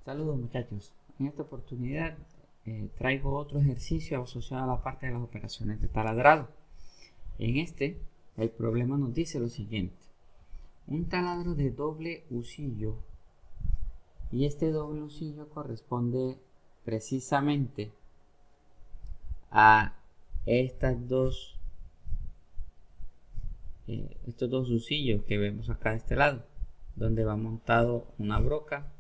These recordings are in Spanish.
Saludos muchachos, en esta oportunidad traigo otro ejercicio asociado a la parte de las operaciones de taladrado. En este, el problema nos dice lo siguiente: un taladro de doble husillo, y este doble husillo corresponde precisamente a estos dos husillos que vemos acá de este lado, donde va montado una broca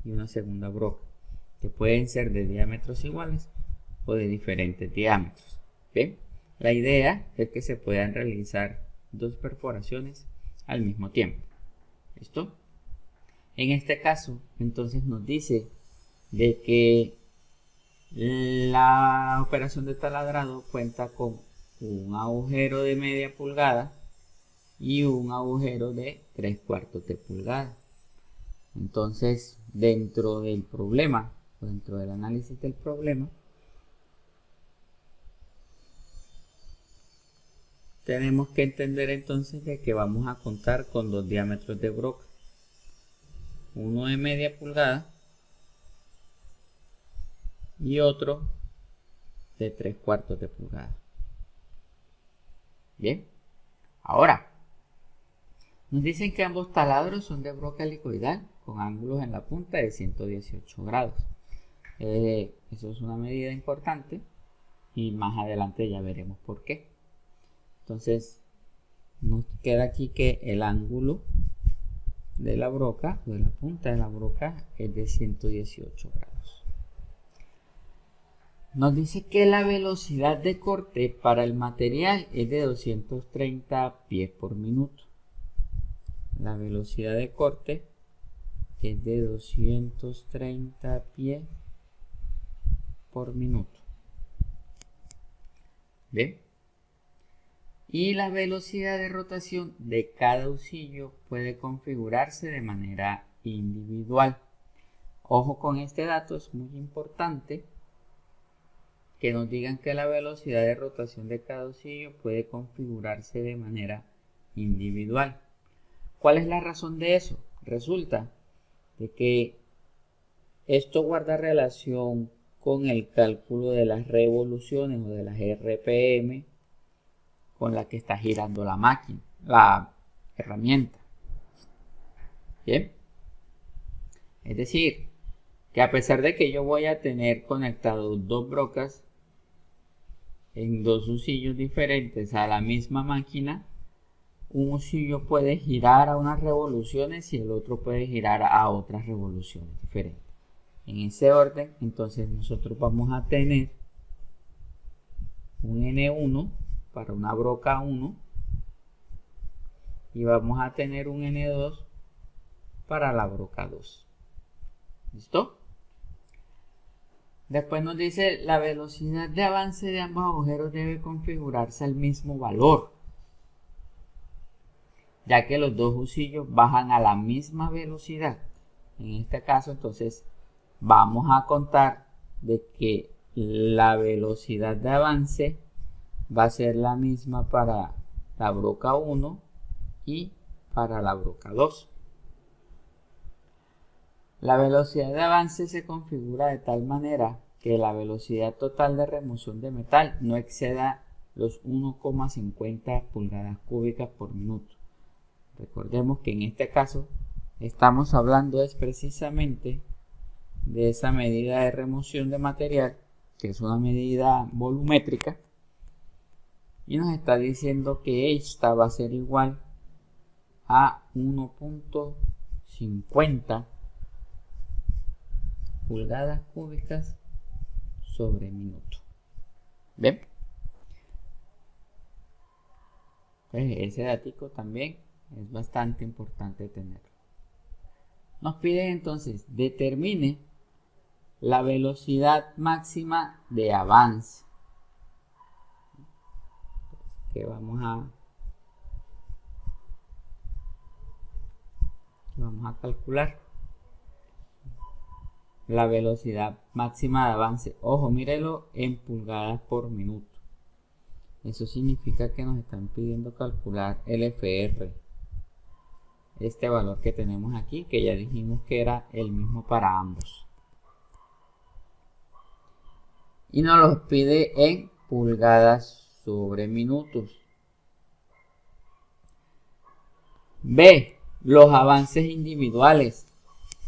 y una segunda broca, que pueden ser de diámetros iguales o de diferentes diámetros. ¿Bien? La idea es que se puedan realizar dos perforaciones al mismo tiempo. ¿Listo? En este caso, entonces nos dice de que la operación de taladrado cuenta con un agujero de media pulgada y un agujero de 3/4 de pulgada. Entonces, dentro del problema, dentro del análisis del problema, tenemos que entender entonces de que vamos a contar con dos diámetros de broca, uno de media pulgada y otro de 3/4 de pulgada. Bien, ahora nos dicen que ambos taladros son de broca helicoidal con ángulos en la punta de 118 grados. Eso es una medida importante y más adelante ya veremos por qué. Entonces nos queda aquí que el ángulo de la broca, o de la punta de la broca, es de 118 grados. Nos dice que la velocidad de corte para el material es de 230 pies por minuto. La velocidad de corte es de 230 pies por minuto. ¿Bien? Y la velocidad de rotación de cada husillo puede configurarse de manera individual. Ojo con este dato, es muy importante que nos digan que la velocidad de rotación de cada husillo puede configurarse de manera individual. ¿Cuál es la razón de eso? Resulta de que esto guarda relación con el cálculo de las revoluciones o de las RPM con la que está girando la máquina, la herramienta. Bien, es decir, que a pesar de que yo voy a tener conectados dos brocas en dos husillos diferentes a la misma máquina, un husillo puede girar a unas revoluciones y el otro puede girar a otras revoluciones diferentes. En ese orden, entonces nosotros vamos a tener un N1 para una broca 1 y vamos a tener un N2 para la broca 2. ¿Listo? Después nos dice la velocidad de avance de ambos agujeros debe configurarse al mismo valor, ya que los dos husillos bajan a la misma velocidad. En este caso, entonces, vamos a contar de que la velocidad de avance va a ser la misma para la broca 1 y para la broca 2. La velocidad de avance se configura de tal manera que la velocidad total de remoción de metal no exceda los 1,50 pulgadas cúbicas por minuto. Recordemos que en este caso estamos hablando es precisamente de esa medida de remoción de material, que es una medida volumétrica, y nos está diciendo que esta va a ser igual a 1,50 pulgadas cúbicas sobre minuto. ¿Ven? Pues ese datico también es bastante importante tenerlo. Nos piden entonces determine la velocidad máxima de avance, que vamos a calcular. La velocidad máxima de avance, ojo, mírelo en pulgadas por minuto. Eso significa que nos están pidiendo calcular el FR. este valor que tenemos aquí, que ya dijimos que era el mismo para ambos. Y nos los pide en pulgadas sobre minutos. B. Los avances individuales.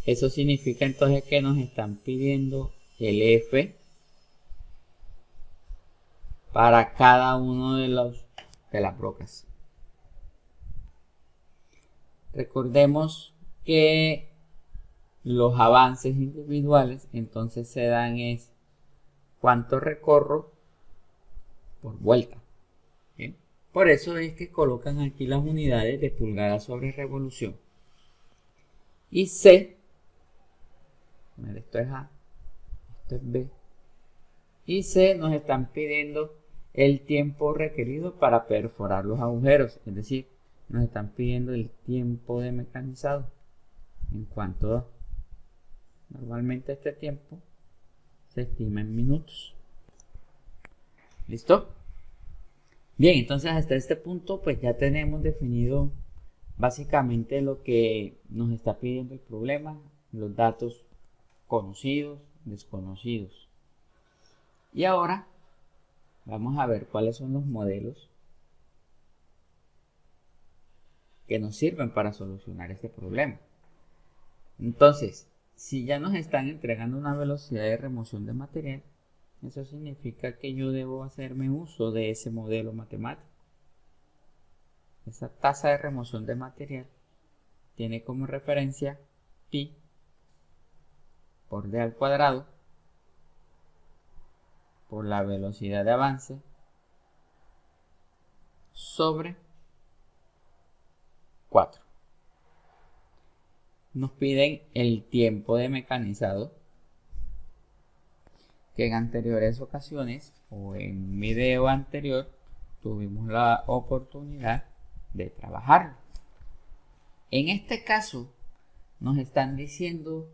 Eso significa entonces que nos están pidiendo el F para cada uno de las brocas. Recordemos que los avances individuales entonces se dan es cuánto recorro por vuelta. ¿Bien? Por eso es que colocan aquí las unidades de pulgadas sobre revolución. Y C, esto es A, esto es B, y C nos están pidiendo el tiempo requerido para perforar los agujeros, es decir, nos están pidiendo el tiempo de mecanizado en cuanto a, normalmente este tiempo se estima en minutos. ¿Listo? Bien, entonces hasta este punto pues ya tenemos definido básicamente lo que nos está pidiendo el problema, los datos conocidos, desconocidos. Y ahora vamos a ver cuáles son los modelos que nos sirven para solucionar este problema. Entonces, si ya nos están entregando una velocidad de remoción de material, eso significa que yo debo hacerme uso de ese modelo matemático. Esa tasa de remoción de material tiene como referencia pi por d al cuadrado por la velocidad de avance sobre 4. Nos piden el tiempo de mecanizado, que en anteriores ocasiones o en un video anterior tuvimos la oportunidad de trabajarlo. En este caso nos están diciendo,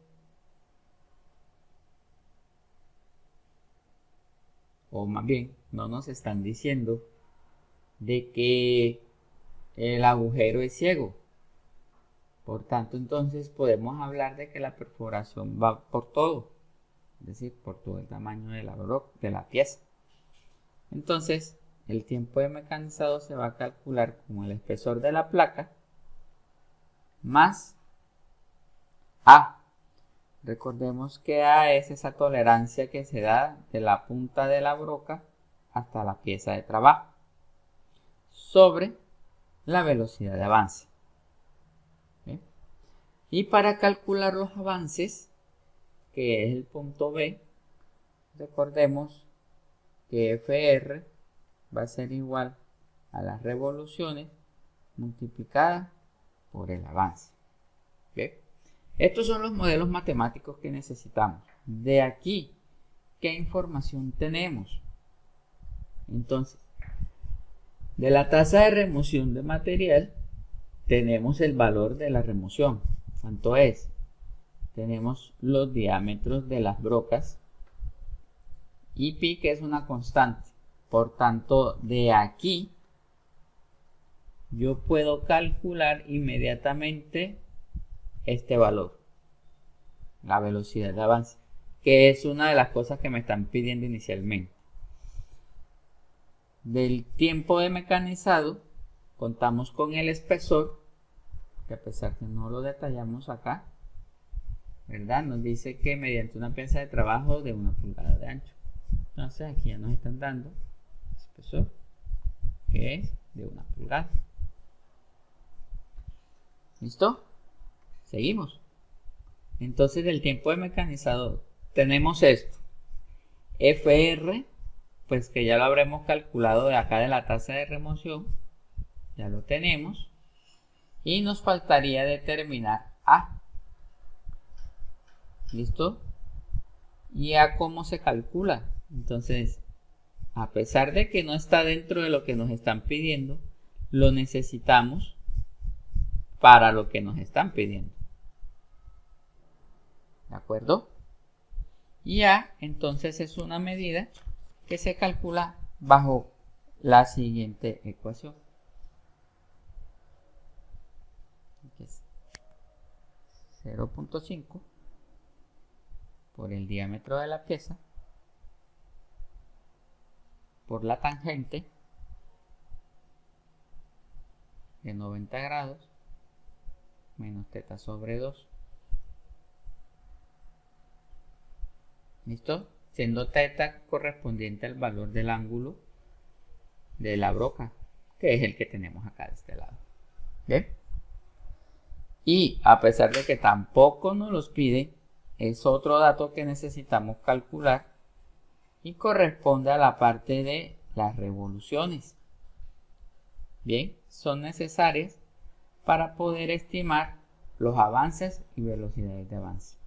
o más bien no nos están diciendo, de que el agujero es ciego. Por tanto, entonces podemos hablar de que la perforación va por todo, es decir, por todo el tamaño de la pieza. Entonces, el tiempo de mecanizado se va a calcular como el espesor de la placa más A. Recordemos que A es esa tolerancia que se da de la punta de la broca hasta la pieza de trabajo sobre la velocidad de avance. ¿Bien? Y para calcular los avances, que es el punto B, recordemos que FR va a ser igual a las revoluciones multiplicadas por el avance. ¿Bien? Estos son los modelos matemáticos que necesitamos. De aquí, ¿qué información tenemos? Entonces, de la tasa de remoción de material, tenemos el valor de la remoción. ¿Cuánto es? Tenemos los diámetros de las brocas y pi, que es una constante. Por tanto, de aquí yo puedo calcular inmediatamente este valor, la velocidad de avance, que es una de las cosas que me están pidiendo inicialmente. Del tiempo de mecanizado contamos con el espesor, que a pesar que no lo detallamos acá, ¿verdad? Nos dice que mediante una pieza de trabajo de 1 pulgada de ancho. Entonces aquí ya nos están dando espesor, que es de 1 pulgada. ¿Listo? Seguimos. Entonces del tiempo de mecanizado tenemos esto. FR, pues que ya lo habremos calculado de acá de la tasa de remoción. Ya lo tenemos. Y nos faltaría determinar A. ¿Listo? ¿Y A cómo se calcula? Entonces, a pesar de que no está dentro de lo que nos están pidiendo, lo necesitamos para lo que nos están pidiendo. ¿De acuerdo? Y A, entonces, es una medida que se calcula bajo la siguiente ecuación. 0.5 por el diámetro de la pieza por la tangente de 90 grados menos θ sobre 2. ¿Listo? Siendo θ correspondiente al valor del ángulo de la broca, que es el que tenemos acá de este lado. ¿Bien? Y a pesar de que tampoco nos los pide, es otro dato que necesitamos calcular y corresponde a la parte de las revoluciones. Bien, son necesarias para poder estimar los avances y velocidades de avance.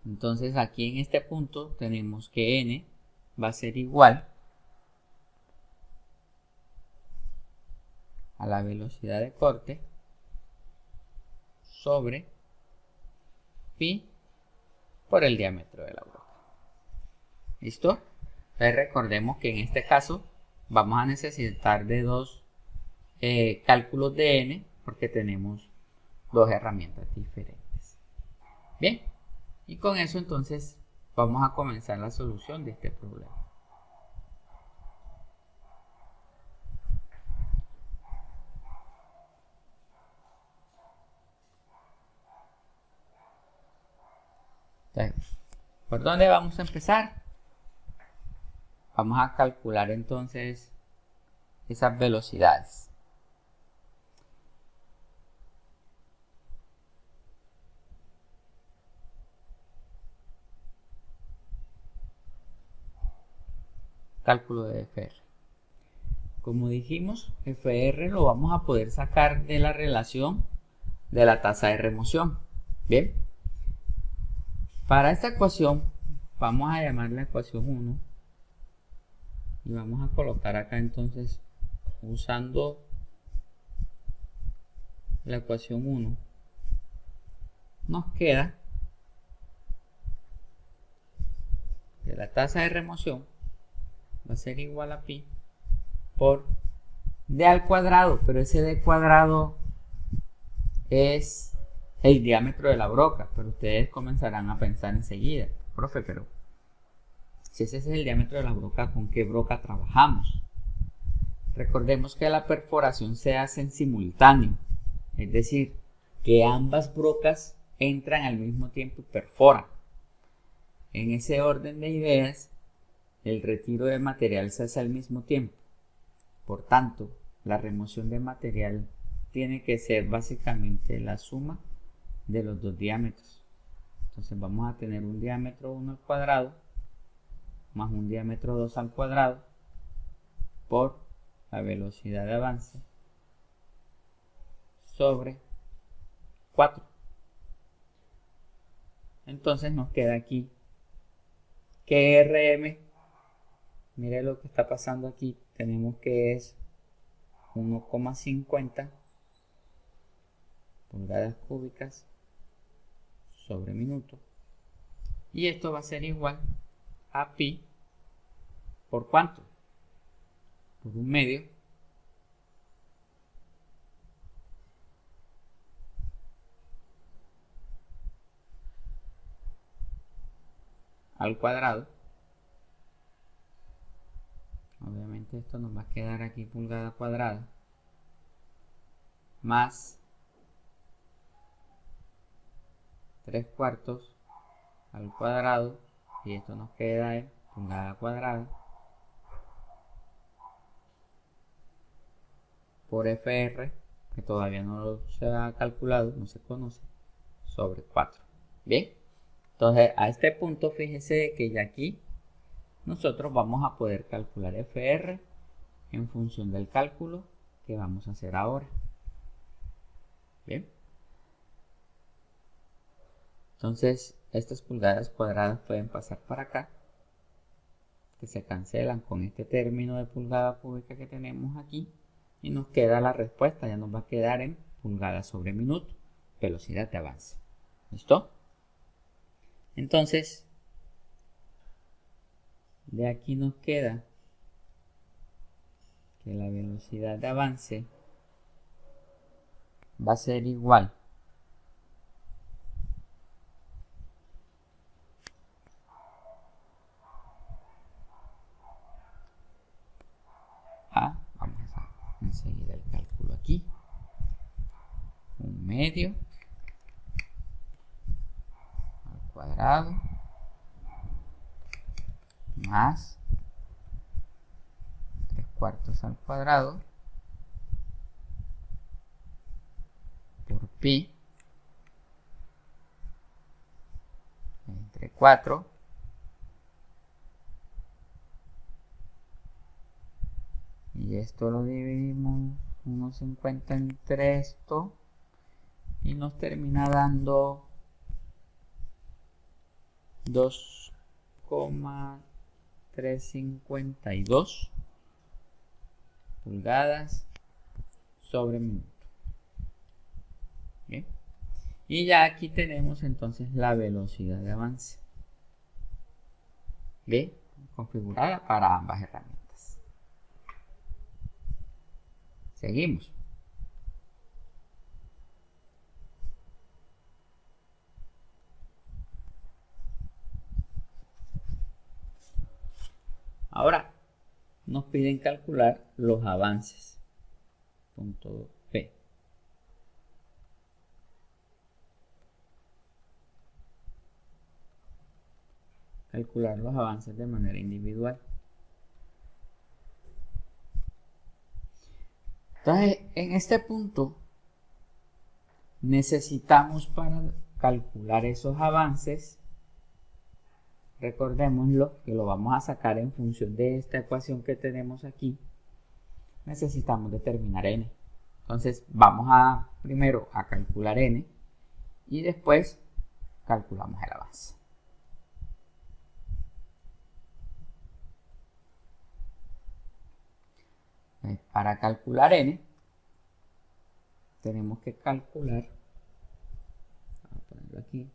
Entonces aquí en este punto tenemos que n va a ser igual a la velocidad de corte sobre pi por el diámetro de la broca. ¿Listo? Entonces recordemos que en este caso vamos a necesitar de dos cálculos de n porque tenemos dos herramientas diferentes. Bien, y con eso entonces vamos a comenzar la solución de este problema. Entonces, ¿por dónde vamos a empezar? Vamos a calcular entonces esas velocidades. Cálculo de FR. Como dijimos, FR lo vamos a poder sacar de la relación de la tasa de remoción. Bien, para esta ecuación vamos a llamarla ecuación 1 y vamos a colocar acá entonces, usando la ecuación 1, nos queda que la tasa de remoción va a ser igual a pi por d al cuadrado, pero ese d cuadrado es el diámetro de la broca, pero ustedes comenzarán a pensar enseguida, profe, pero si ese es el diámetro de la broca, ¿con qué broca trabajamos? Recordemos que la perforación se hace en simultáneo, es decir, que ambas brocas entran al mismo tiempo y perforan. En ese orden de ideas, el retiro de material se hace al mismo tiempo. Por tanto, la remoción de material tiene que ser básicamente la suma de los dos diámetros. Entonces vamos a tener un diámetro 1 al cuadrado más un diámetro 2 al cuadrado por la velocidad de avance sobre 4. Entonces nos queda aquí que RM, mire lo que está pasando aquí, tenemos que es 1,50 pulgadas cúbicas sobre minuto, y esto va a ser igual a pi por ¿cuánto? Por 1/2 al cuadrado. Obviamente esto nos va a quedar aquí pulgada cuadrada más 3/4 al cuadrado, y esto nos queda en pulgada cuadrada por FR, que todavía no se ha calculado, no se conoce, sobre 4. Bien, entonces a este punto fíjese que ya aquí nosotros vamos a poder calcular FR en función del cálculo que vamos a hacer ahora. Bien, entonces estas pulgadas cuadradas pueden pasar para acá, que se cancelan con este término de pulgada cúbica que tenemos aquí, y nos queda la respuesta, ya nos va a quedar en pulgadas sobre minuto, velocidad de avance. ¿Listo? Entonces, de aquí nos queda que la velocidad de avance va a ser igual a, vamos a enseguida el cálculo aquí, 1/2 al cuadrado más 3/4 al cuadrado por pi entre 4 y esto lo dividimos 1,50 entre esto y nos termina dando 2,352 pulgadas sobre minuto. ¿Bien? Y ya aquí tenemos entonces la velocidad de avance. ¿Bien? Configurada para ambas herramientas. Seguimos. Ahora nos piden calcular los avances. Punto P. Calcular los avances de manera individual. Entonces, en este punto necesitamos para calcular esos avances, recordémoslo que lo vamos a sacar en función de esta ecuación que tenemos aquí, necesitamos determinar n. Entonces vamos a primero a calcular n y después calculamos el avance. Para calcular n tenemos que calcular, vamos a ponerlo aquí,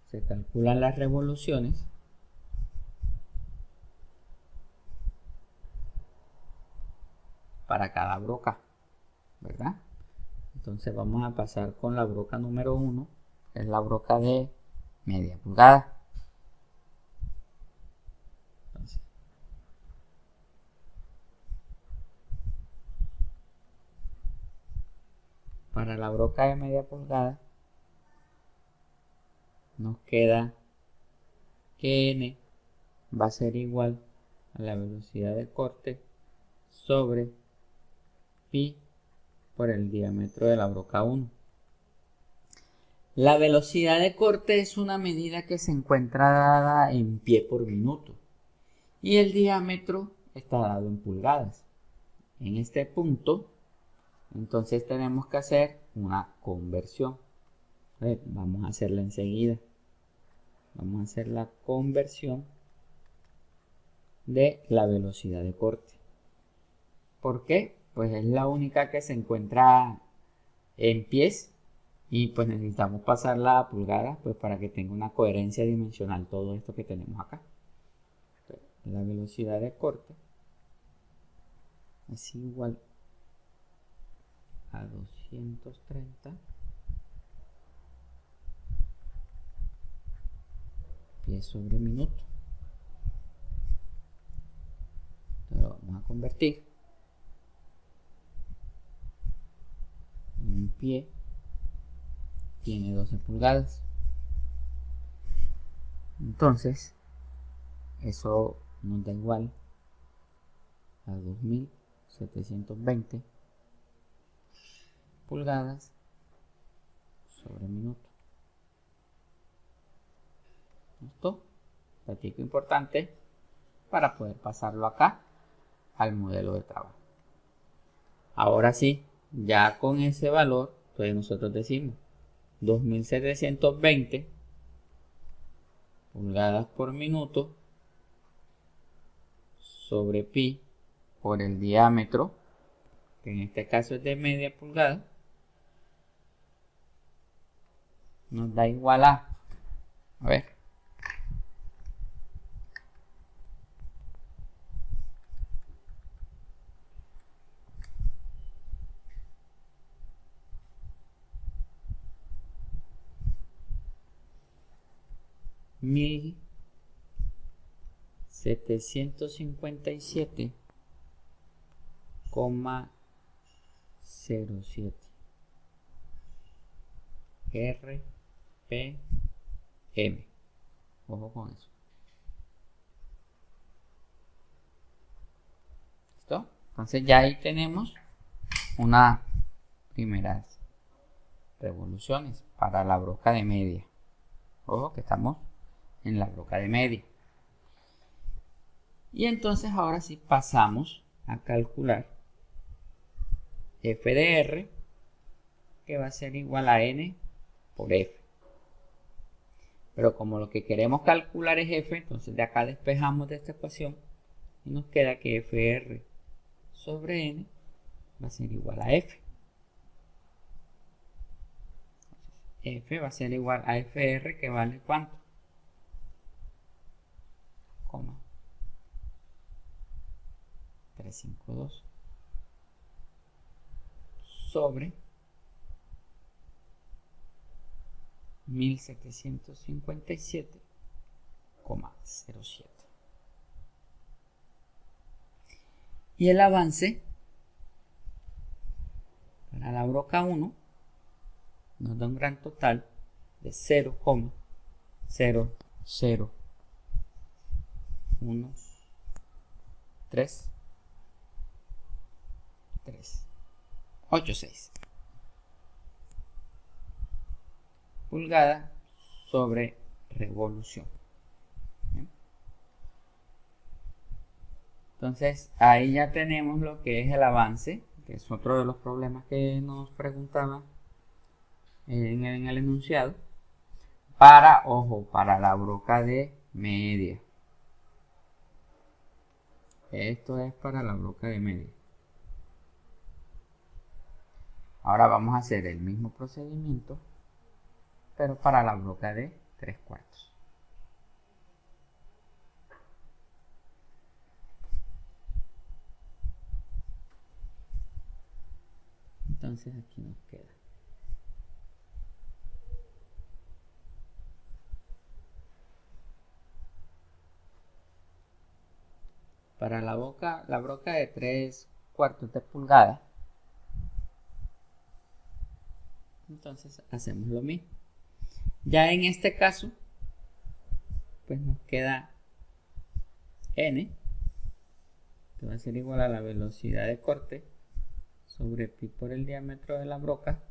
se calculan las revoluciones para cada broca, ¿verdad? Entonces vamos a pasar con la broca número 1, que es la broca de media pulgada. Entonces, para la broca de media pulgada nos queda que n va a ser igual a la velocidad de corte sobre pi por el diámetro de la broca 1. La velocidad de corte es una medida que se encuentra dada en pie por minuto y el diámetro está dado en pulgadas. En este punto, entonces tenemos que hacer una conversión. Vamos a hacerla enseguida. Vamos a hacer la conversión de la velocidad de corte. ¿Por qué? Pues es la única que se encuentra en pies y pues necesitamos pasarla a pulgadas pues para que tenga una coherencia dimensional todo esto que tenemos acá. Entonces, la velocidad de corte es igual a 230 pies sobre minuto. Entonces lo vamos a convertir. Un pie tiene 12 pulgadas. Entonces, eso nos da igual a 2720 pulgadas sobre minuto. ¿Listo? Datico importante para poder pasarlo acá al modelo de trabajo. Ahora sí, ya con ese valor, pues nosotros decimos 2720 pulgadas por minuto sobre pi por el diámetro, que en este caso es de media pulgada, nos da igual a ver, 1757,07 RPM. Ojo con eso. ¿Listo? Entonces ya ahí tenemos unas primeras revoluciones para la broca de media. Ojo que estamos en la broca de media. Y entonces ahora sí pasamos a calcular f de r, que va a ser igual a n por f. Pero como lo que queremos calcular es f, entonces de acá despejamos de esta ecuación y nos queda que fr sobre n va a ser igual a f. F va a ser igual a fr, que vale ¿cuánto? Coma 352 sobre 1757,07. Y el avance para la broca 1 nos da un gran total de 0,0013386 pulgadas sobre revolución. ¿Bien? Entonces ahí ya tenemos lo que es el avance, que es otro de los problemas que nos preguntaban en el enunciado, para, ojo, para la broca de media. Esto es para la broca de media. Ahora vamos a hacer el mismo procedimiento, pero para la broca de 3/4. Entonces aquí nos queda para la broca de 3/4 de pulgada. Entonces hacemos lo mismo. Ya en este caso, pues nos queda n, que va a ser igual a la velocidad de corte sobre pi por el diámetro de la broca,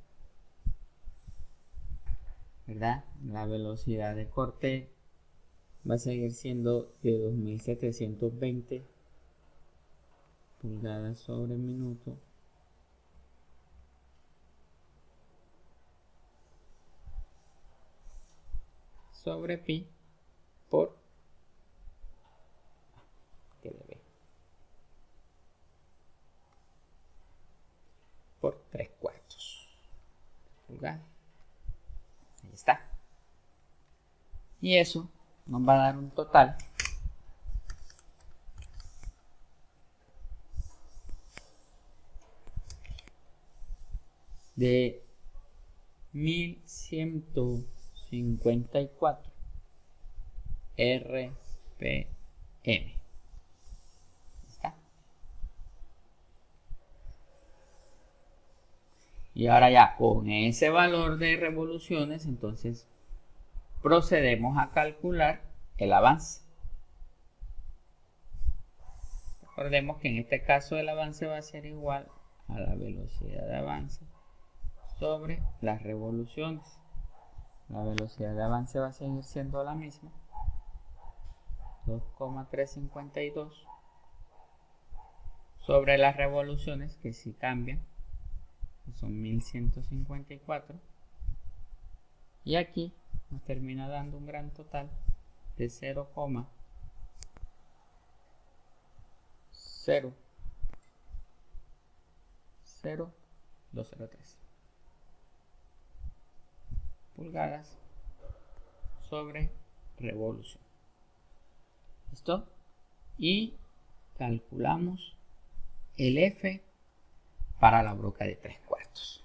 ¿verdad? La velocidad de corte va a seguir siendo de 2720 pulgadas sobre minuto sobre pi por por 3/4 pulgadas. Ahí está. Y eso nos va a dar un total de 1154 RPM. ¿Está? Y ahora ya con ese valor de revoluciones, entonces procedemos a calcular el avance. Recordemos que en este caso el avance va a ser igual a la velocidad de avance sobre las revoluciones. La velocidad de avance va a seguir siendo la misma, 2,352 sobre las revoluciones, que sí cambian, que son 1154, y aquí nos termina dando un gran total de 0,00203 pulgadas sobre revolución. ¿Listo? Y calculamos el F para la broca de 3/4.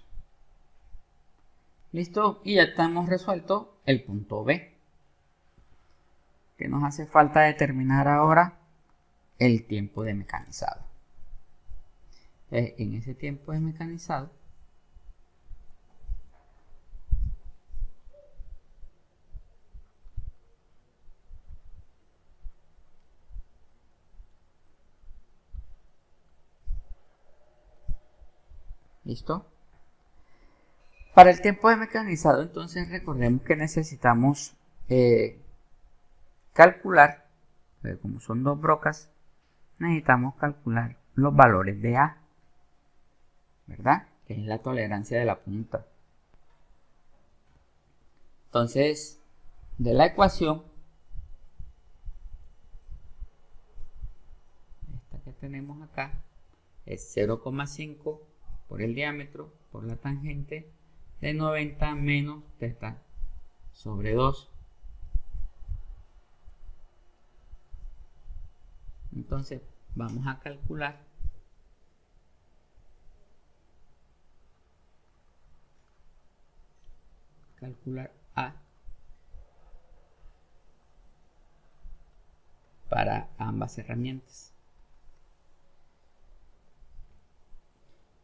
¿Listo? Y ya estamos resuelto el punto B. ¿Qué nos hace falta determinar ahora? El tiempo de mecanizado. En ese tiempo de mecanizado, ¿listo? Para el tiempo de mecanizado, entonces recordemos que necesitamos calcular, como son dos brocas, necesitamos calcular los valores de A, ¿verdad? Que es la tolerancia de la punta. Entonces, de la ecuación, esta que tenemos acá, es 0,5 por el diámetro por la tangente de 90 menos θ sobre 2. Entonces vamos a calcular A para ambas herramientas.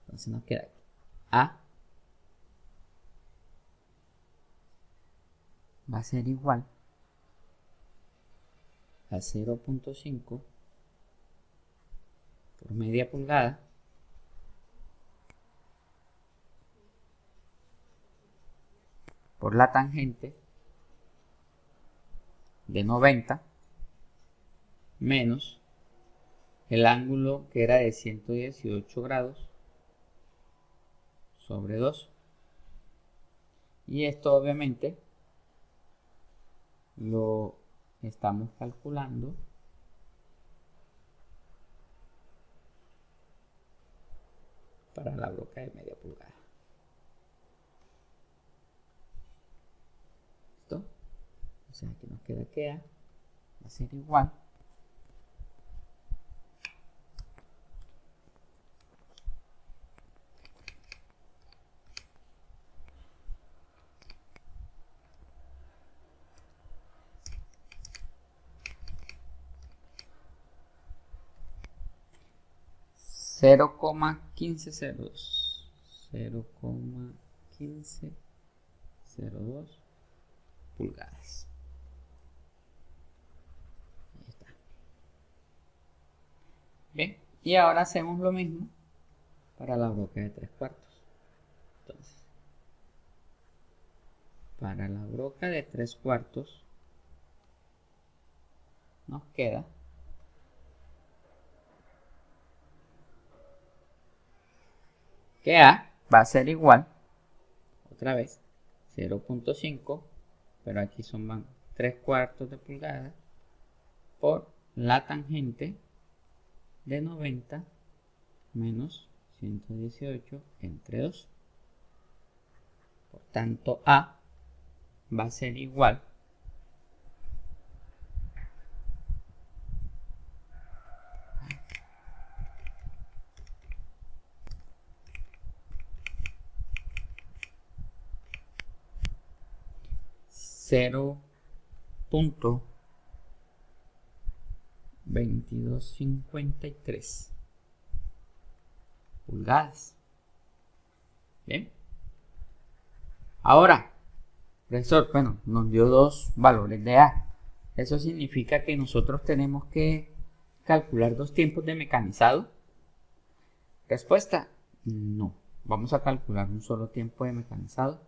Entonces nos queda A va a ser igual a 0,5 por media pulgada por la tangente de 90 menos el ángulo que era de 118 grados sobre 2. Y esto obviamente lo estamos calculando para la broca de media pulgada. ¿Listo? O sea, aquí nos queda que A va a ser igual a 0,1502 pulgadas. Ahí está. Bien, y ahora hacemos lo mismo para la broca de 3/4. Entonces, para la broca de 3/4 nos queda que A va a ser igual, otra vez, 0,5, pero aquí son 3/4 de pulgada por la tangente de 90 menos 118 entre 2. Por tanto, A va a ser igual a 0,2253 pulgadas. Bien. Ahora, profesor, bueno, nos dio dos valores de A. Eso significa que nosotros tenemos que calcular dos tiempos de mecanizado. Respuesta, no. Vamos a calcular un solo tiempo de mecanizado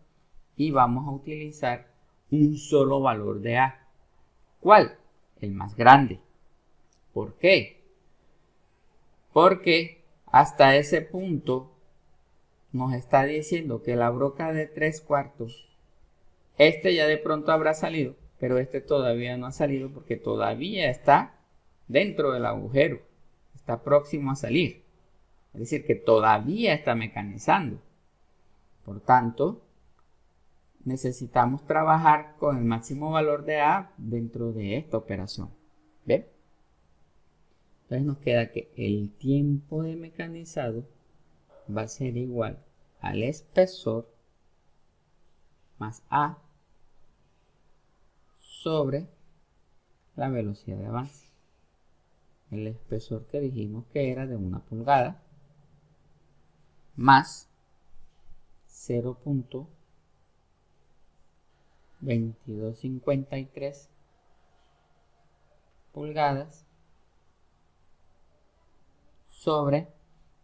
y vamos a utilizar un solo valor de A. ¿Cuál? El más grande. ¿Por qué? Porque hasta ese punto nos está diciendo que la broca de 3/4, este ya de pronto habrá salido, pero este todavía no ha salido porque todavía está dentro del agujero, está próximo a salir. Es decir, que todavía está mecanizando. Por tanto, necesitamos trabajar con el máximo valor de A dentro de esta operación. ¿Ven? Entonces nos queda que el tiempo de mecanizado va a ser igual al espesor más A sobre la velocidad de avance. El espesor que dijimos que era de 1 pulgada más 0.2253 pulgadas sobre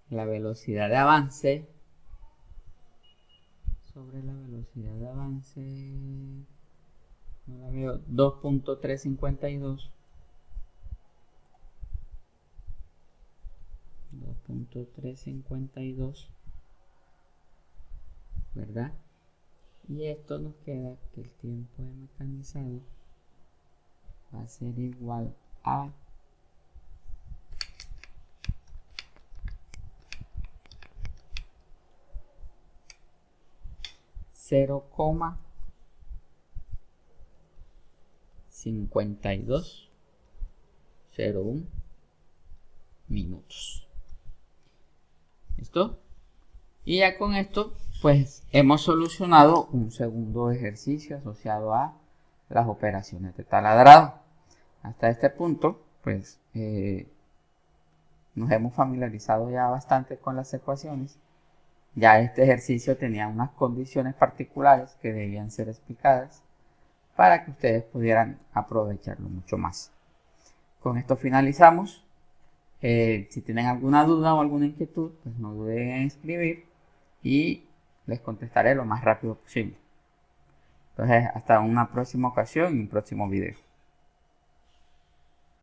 la velocidad de avance, no la veo, 2.352 ¿verdad? Y esto nos queda que el tiempo de mecanizado va a ser igual a 0,5201 minutos. ¿Listo? Y ya con esto pues hemos solucionado un segundo ejercicio asociado a las operaciones de taladrado. Hasta este punto pues nos hemos familiarizado ya bastante con las ecuaciones. Ya este ejercicio tenía unas condiciones particulares que debían ser explicadas para que ustedes pudieran aprovecharlo mucho más. Con esto finalizamos. Si tienen alguna duda o alguna inquietud, pues no duden en escribir y les contestaré lo más rápido posible. Entonces, hasta una próxima ocasión y un próximo video.